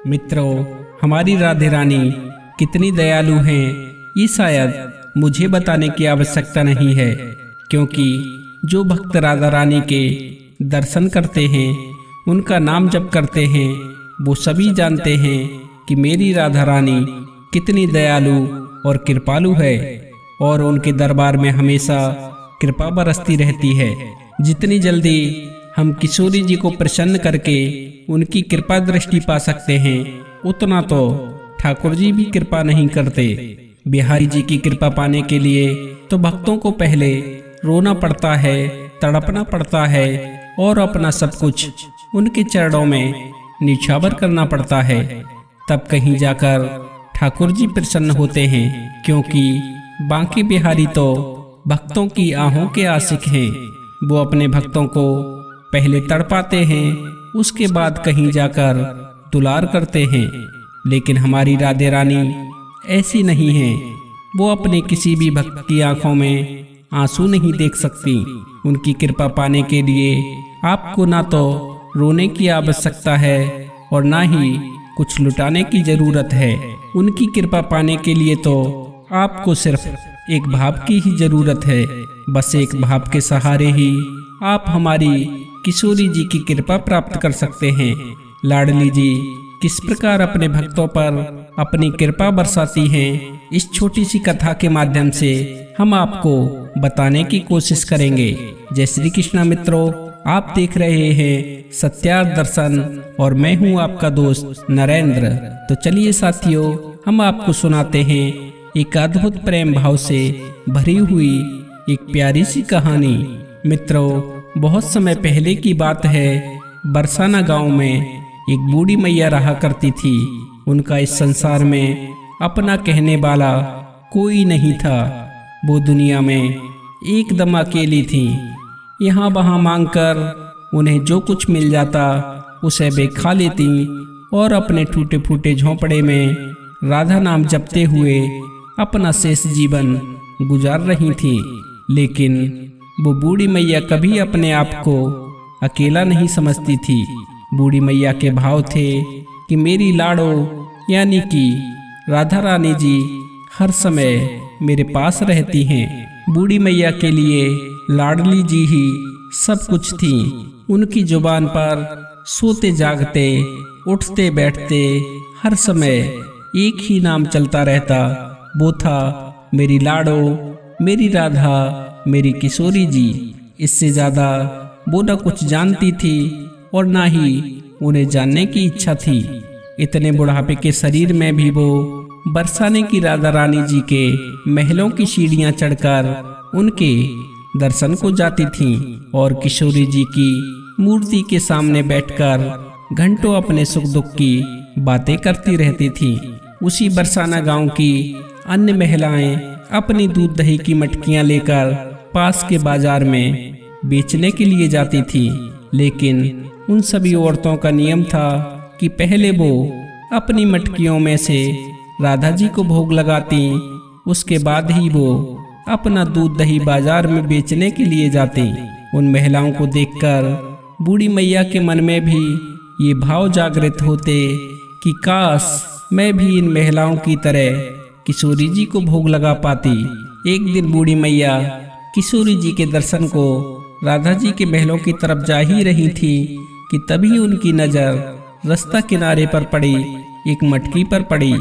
मित्रों, हमारी राधे रानी कितनी दयालु हैं, ये शायद मुझे बताने की आवश्यकता नहीं है, क्योंकि जो भक्त राधा रानी के दर्शन करते हैं, उनका नाम जप करते हैं, वो सभी जानते हैं कि मेरी राधा रानी कितनी दयालु और कृपालु है और उनके दरबार में हमेशा कृपा बरसती रहती है। जितनी जल्दी हम किशोरी जी को प्रसन्न करके उनकी कृपा दृष्टि पा सकते हैं, उतना तो ठाकुर जी भी कृपा नहीं करते। बिहारी जी की कृपा पाने के लिए तो भक्तों को पहले रोना पड़ता है, तड़पना पड़ता है और अपना सब कुछ उनके चरणों में निछावर करना पड़ता है, तब कहीं जाकर ठाकुर जी प्रसन्न होते हैं। क्योंकि बांके बिहारी तो भक्तों की आहों के आशिक हैं। वो अपने भक्तों को पहले तड़पाते हैं, उसके बाद कहीं जाकर दुलार करते हैं। लेकिन हमारी राधे रानी ऐसी नहीं है। वो अपने किसी भी भक्त की आंखों में आंसू नहीं देख सकती। उनकी कृपा पाने के लिए आपको ना तो रोने की आवश्यकता है और ना ही कुछ लुटाने की जरूरत है। उनकी कृपा पाने के लिए तो आपको सिर्फ एक भाव की ही जरूरत है। बस एक भाव के सहारे ही आप हमारी किशोरी जी की कृपा प्राप्त कर सकते हैं। लाडली जी किस प्रकार अपने भक्तों पर अपनी कृपा बरसाती हैं, इस छोटी सी कथा के माध्यम से हम आपको बताने की कोशिश करेंगे। जय श्री कृष्णा मित्रों, आप देख रहे हैं सत्यार्थ दर्शन और मैं हूं आपका दोस्त नरेंद्र। तो चलिए साथियों, हम आपको सुनाते हैं एक अद्भुत प्रेम भाव से भरी हुई एक प्यारी सी कहानी। मित्रों, बहुत समय पहले की बात है। बरसाना गांव में एक बूढ़ी मैया रहा करती थी। उनका इस संसार में अपना कहने वाला कोई नहीं था। वो दुनिया में एकदम अकेली थी। यहाँ वहाँ मांगकर उन्हें जो कुछ मिल जाता उसे वे खा लेती और अपने टूटे फूटे झोंपड़े में राधा नाम जपते हुए अपना शेष जीवन गुजार रही थी। लेकिन वो बूढ़ी मैया कभी अपने आप को अकेला नहीं समझती थी। बूढ़ी मैया के भाव थे कि मेरी लाड़ो यानी कि राधा रानी जी हर समय मेरे पास रहती हैं। बूढ़ी मैया के लिए लाडली जी ही सब कुछ थी। उनकी जुबान पर सोते जागते, उठते बैठते हर समय एक ही नाम चलता रहता, वो था मेरी लाडो, मेरी राधा, मेरी किशोरी जी। इससे ज्यादा वो न कुछ जानती थी और ना ही उन्हें जानने की इच्छा थी। इतने बुढ़ापे के शरीर में भी वो बरसाने की राधा रानी जी के महलों की सीढ़ियां चढ़कर उनके दर्शन को जाती थीं और किशोरी जी की मूर्ति के सामने बैठकर घंटों अपने सुख दुख की बातें करती रहती थीं। उसी बरसाना गांव की अन्य महिलाएं अपनी दूध दही की मटकियां लेकर पास के बाजार में बेचने के लिए जाती थी। लेकिन उन सभी औरतों का नियम था कि पहले वो अपनी मटकियों में से राधा जी को भोग लगाती, उसके बाद ही वो अपना दूध दही बाजार में बेचने के लिए जाती। उन महिलाओं को देखकर बूढ़ी मैया के मन में भी ये भाव जागृत होते कि काश मैं भी इन महिलाओं की तरह किशोरी जी को भोग लगा पाती। एक दिन बूढ़ी मैया किशोरी जी के दर्शन को राधा जी के महलों की तरफ जा ही रही थी कि तभी उनकी नजर रास्ता किनारे पर पड़ी एक मटकी पर पड़ी।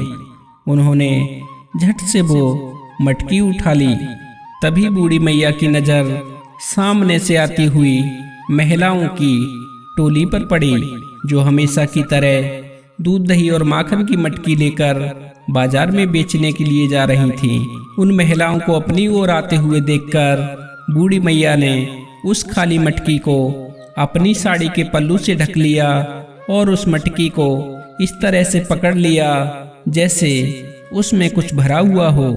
उन्होंने झट से वो मटकी उठा ली। तभी बूढ़ी मैया की नजर सामने से आती हुई महिलाओं की टोली पर पड़ी, जो हमेशा की तरह दूध दही और माखन की मटकी लेकर बाजार में बेचने के लिए जा रही थी। उन महिलाओं को अपनी ओर आते हुए देखकर बूढ़ी मैया ने उस खाली मटकी को अपनी साड़ी के पल्लू से ढक लिया और उस मटकी को इस तरह से पकड़ लिया जैसे उसमें कुछ भरा हुआ हो।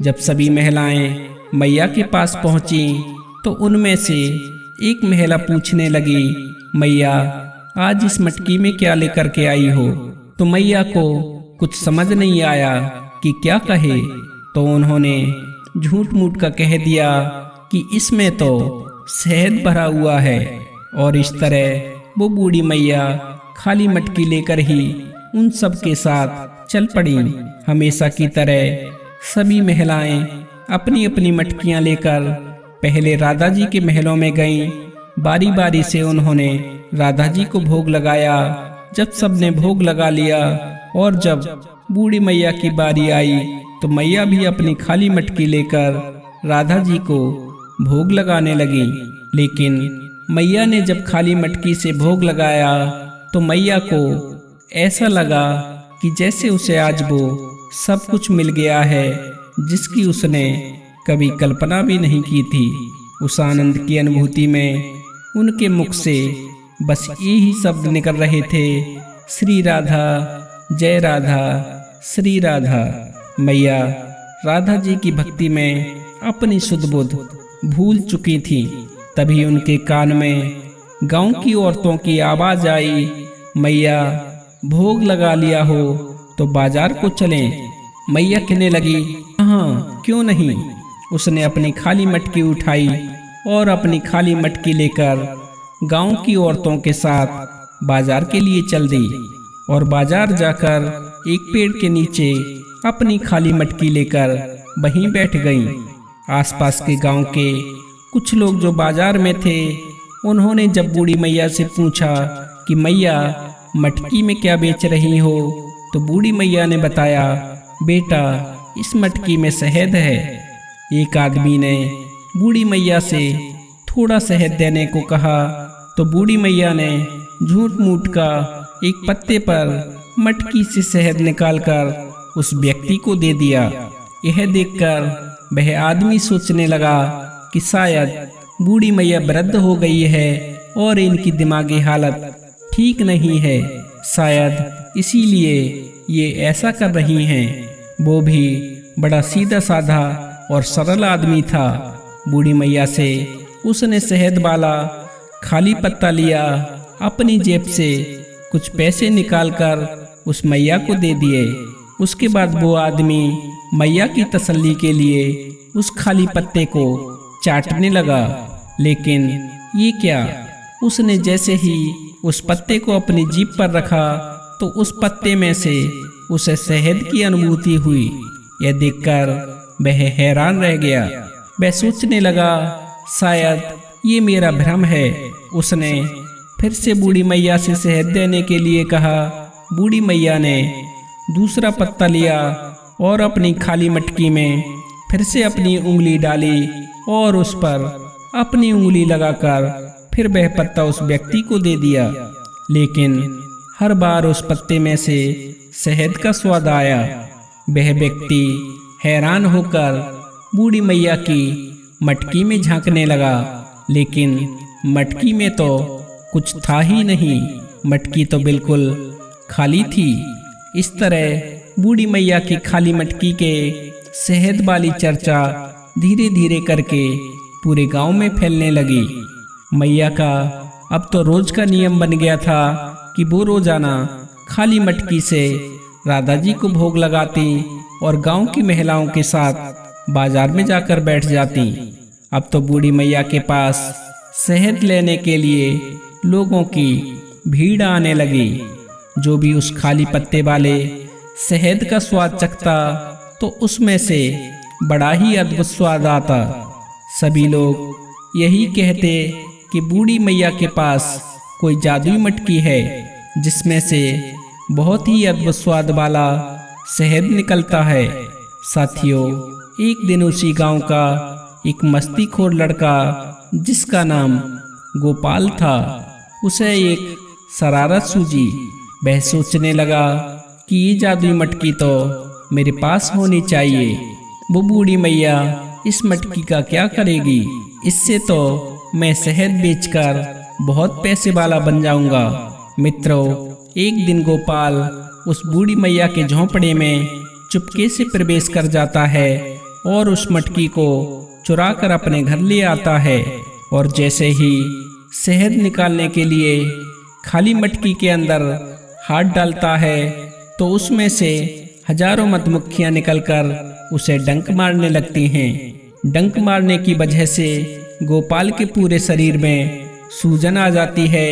जब सभी महिलाएं मैया के पास पहुंची तो उनमें से एक महिला पूछने लगी, मैया आज इस मटकी में क्या लेकर के आई हो? तो मैया को कुछ समझ नहीं आया कि क्या कहे, तो उन्होंने झूठ मूठ का कह दिया कि इसमें तो शहद भरा हुआ है। और इस तरह वो बूढ़ी मैया खाली मटकी लेकर ही उन सब के साथ चल पड़ी। हमेशा की तरह सभी महिलाएं अपनी अपनी मटकियां लेकर पहले राधा जी के महलों में गईं। बारी बारी से उन्होंने राधा जी को भोग लगाया। जब सबने भोग लगा लिया और जब बूढ़ी मैया की बारी आई तो मैया भी अपनी खाली मटकी लेकर राधा जी को भोग लगाने लगी। लेकिन मैया ने जब खाली मटकी से भोग लगाया तो मैया को ऐसा लगा कि जैसे उसे आज वो सब कुछ मिल गया है जिसकी उसने कभी कल्पना भी नहीं की थी। उस आनंद की अनुभूति में उनके मुख से बस यही शब्द निकल रहे थे, श्री राधा, जय राधा, श्री राधा। मैया राधा जी की भक्ति में अपनी सुध बुध भूल चुकी थी। तभी उनके कान में गांव की औरतों की आवाज आई, मैया भोग लगा लिया हो तो बाजार को चलें। मैया कहने लगी, हाँ क्यों नहीं। उसने अपनी खाली मटकी उठाई और अपनी खाली मटकी लेकर गांव की औरतों के साथ बाजार के लिए चल दी और बाजार जाकर एक पेड़ के नीचे अपनी खाली मटकी लेकर वहीं बैठ गईं। आसपास के गांव के कुछ लोग जो बाजार में थे उन्होंने जब बूढ़ी मैया से पूछा कि मैया मटकी में क्या बेच रही हो, तो बूढ़ी मैया ने बताया, बेटा इस मटकी में शहद है। एक आदमी ने बूढ़ी मैया से थोड़ा शहद देने को कहा तो बूढ़ी मैया ने झूठ मूठ का एक पत्ते पर मटकी से शहद निकालकर उस व्यक्ति को दे दिया। यह देखकर वह आदमी सोचने लगा कि शायद बूढ़ी मैया वृद्ध हो गई है और इनकी दिमागी हालत ठीक नहीं है, शायद इसीलिए ये ऐसा कर रही हैं। वो भी बड़ा सीधा साधा और सरल आदमी था। बूढ़ी मैया से उसने शहद वाला खाली पत्ता लिया, अपनी जेब से कुछ पैसे निकालकर उस मैया को दे दिए। उसके बाद वो आदमी मैया की तसल्ली के लिए उस खाली पत्ते को चाटने लगा। लेकिन ये क्या, उसने जैसे ही उस पत्ते को अपनी जीभ पर रखा तो उस पत्ते में से उसे शहद की अनुभूति हुई। यह देखकर वह हैरान रह गया। वह सोचने लगा, शायद ये मेरा भ्रम है। उसने फिर से बूढ़ी मैया से शहद देने के लिए कहा। बूढ़ी मैया ने दूसरा पत्ता लिया और अपनी खाली मटकी में फिर से अपनी उंगली डाली और उस पर अपनी उंगली लगाकर फिर वह पत्ता उस व्यक्ति को दे दिया। लेकिन हर बार उस पत्ते में से शहद का स्वाद आया। वह व्यक्ति हैरान होकर बूढ़ी मैया की मटकी में झांकने लगा, लेकिन मटकी में तो कुछ था ही नहीं। मटकी तो बिल्कुल खाली थी। इस तरह बूढ़ी मैया की खाली मटकी के शहद वाली चर्चा धीरे धीरे करके पूरे गांव में फैलने लगी। मैया का अब तो रोज का नियम बन गया था कि वो रोजाना खाली मटकी से राधा जी को भोग लगाती और गांव की महिलाओं के साथ बाजार में जाकर बैठ जाती। अब तो बूढ़ी मैया के पास शहद लेने के लिए लोगों की भीड़ आने लगी। जो भी उस खाली पत्ते वाले शहद का स्वाद चखता तो उसमें से बड़ा ही अद्भुत स्वाद आता। सभी लोग यही कहते कि बूढ़ी मैया के पास कोई जादुई मटकी है जिसमें से बहुत ही अद्भुत स्वाद वाला शहद निकलता है। साथियों, एक दिन उसी गांव का एक मस्तीखोर लड़का जिसका नाम गोपाल था, उसे एक शरारत सूझी। वह सोचने लगा कि ये जादुई मटकी तो मेरे पास होनी चाहिए। वो बूढ़ी मैया इस मटकी का क्या करेगी? इससे तो मैं शहद बेचकर बहुत पैसे वाला बन जाऊंगा। मित्रों, एक दिन गोपाल उस बूढ़ी मैया के झोंपड़े में चुपके से प्रवेश कर जाता है और उस मटकी को चुरा कर अपने घर ले आता है। और जैसे ही शहद निकालने के लिए खाली मटकी के अंदर हाथ डालता है तो उसमें से हजारों मधुमक्खियां निकलकर उसे डंक मारने लगती हैं। डंक मारने की वजह से गोपाल के पूरे शरीर में सूजन आ जाती है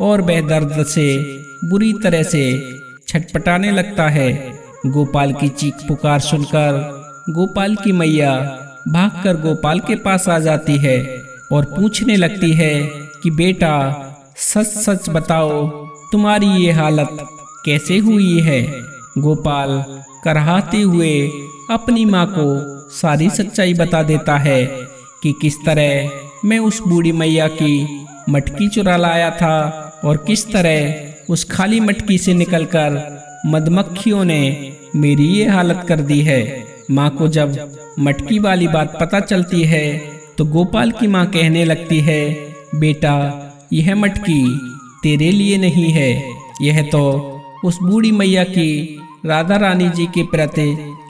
और वह दर्द से बुरी तरह से छटपटाने लगता है। गोपाल की चीख पुकार सुनकर गोपाल की मैया भागकर गोपाल के पास आ जाती है और पूछने लगती है कि बेटा सच सच बताओ, तुम्हारी ये हालत कैसे हुई है। गोपाल कराहते हुए अपनी माँ को सारी सच्चाई बता देता है कि किस तरह मैं उस बूढ़ी मैया की मटकी चुरा लाया था और किस तरह उस खाली मटकी से निकलकर मधुमक्खियों ने मेरी ये हालत कर दी है। माँ को जब मटकी वाली बात पता चलती है तो गोपाल की माँ कहने लगती है, बेटा यह मटकी तेरे लिए नहीं है, यह तो उस बूढ़ी मैया की राधा रानी जी के प्रति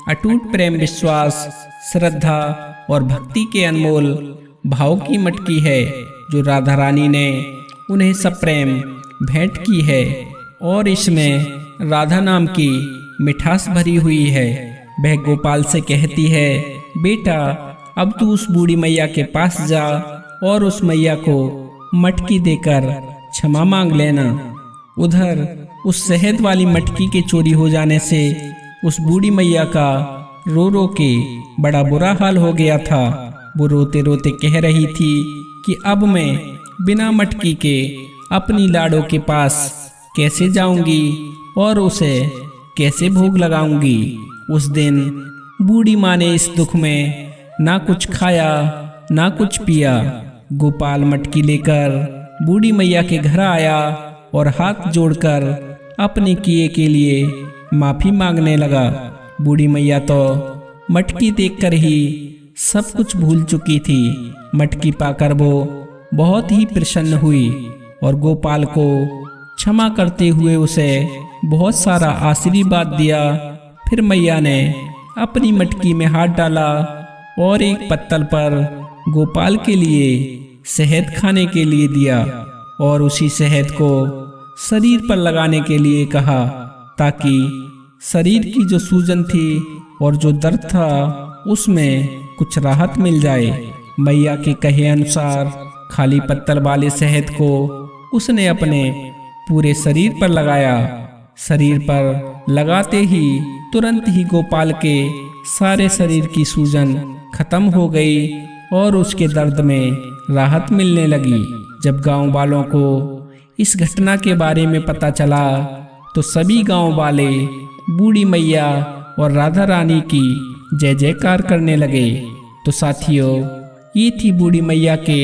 अटूट प्रेम, विश्वास, श्रद्धा और भक्ति के अनमोल भाव की मटकी है जो राधा रानी ने उन्हें सप्रेम भेंट की है और इसमें राधा नाम की मिठास भरी हुई है। वह गोपाल से कहती है, बेटा अब तू उस बूढ़ी मैया के पास जा और उस मैया को मटकी देकर क्षमा मांग लेना। उधर उस शहद वाली मटकी के चोरी हो जाने से उस बूढ़ी मैया का रो रो के बड़ा बुरा हाल हो गया था। वो रोते रोते कह रही थी कि अब मैं बिना मटकी के अपनी लाडो के पास कैसे जाऊंगी और उसे कैसे भोग लगाऊंगी। उस दिन बूढ़ी माँ ने इस दुख में ना कुछ खाया ना कुछ पिया। गोपाल मटकी लेकर बूढ़ी मैया के घर आया और हाथ जोड़कर अपने किए के लिए माफी मांगने लगा। बूढ़ी मैया तो मटकी देखकर ही सब कुछ भूल चुकी थी। मटकी पाकर वो बहुत ही प्रसन्न हुई और गोपाल को क्षमा करते हुए उसे बहुत सारा आशीर्वाद दिया। फिर मैया ने अपनी मटकी में हाथ डाला और एक पत्तल पर गोपाल के लिए शहद खाने के लिए दिया और उसी शहद को शरीर पर लगाने के लिए कहा ताकि शरीर की जो सूजन थी और जो दर्द था उसमें कुछ राहत मिल जाए। मैया के कहे अनुसार खाली पत्तल वाले शहद को उसने अपने पूरे शरीर पर लगाया। शरीर पर लगाते ही तुरंत ही गोपाल के सारे शरीर की सूजन खत्म हो गई और उसके दर्द में राहत मिलने लगी। जब गांव वालों को इस घटना के बारे में पता चला तो सभी गांव वाले बूढ़ी मैया और राधा रानी की जय जयकार करने लगे। तो साथियों, ये थी बूढ़ी मैया के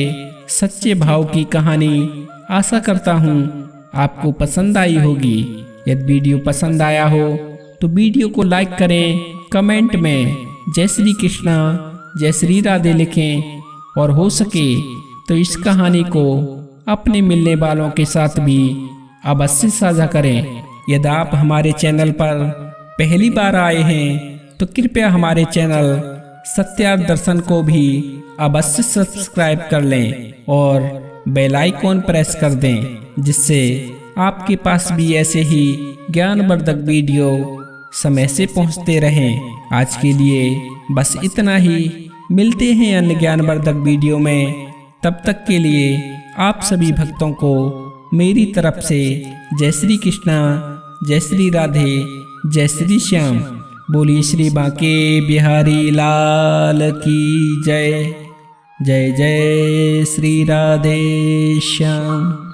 सच्चे भाव की कहानी। आशा करता हूँ आपको पसंद आई होगी। यदि वीडियो पसंद आया हो तो वीडियो को लाइक करें, कमेंट में जय श्री कृष्णा जय श्री राधे लिखें और हो सके तो इस कहानी को अपने मिलने वालों के साथ भी अवश्य साझा करें। यदि आप हमारे चैनल पर पहली बार आए हैं तो कृपया हमारे चैनल सत्यार्थ दर्शन को भी अवश्य सब्सक्राइब कर लें और बेल आइकॉन प्रेस कर दें, जिससे आपके पास भी ऐसे ही ज्ञानवर्धक वीडियो समय से पहुंचते रहें। आज के लिए बस इतना ही। मिलते हैं अन्य ज्ञानवर्धक वीडियो में। तब तक के लिए आप सभी भक्तों को मेरी तरफ से जय श्री कृष्णा जय श्री राधे जय श्री श्याम। बोलिए श्री बांके बिहारी लाल की जय। जय जय श्री राधे श्याम।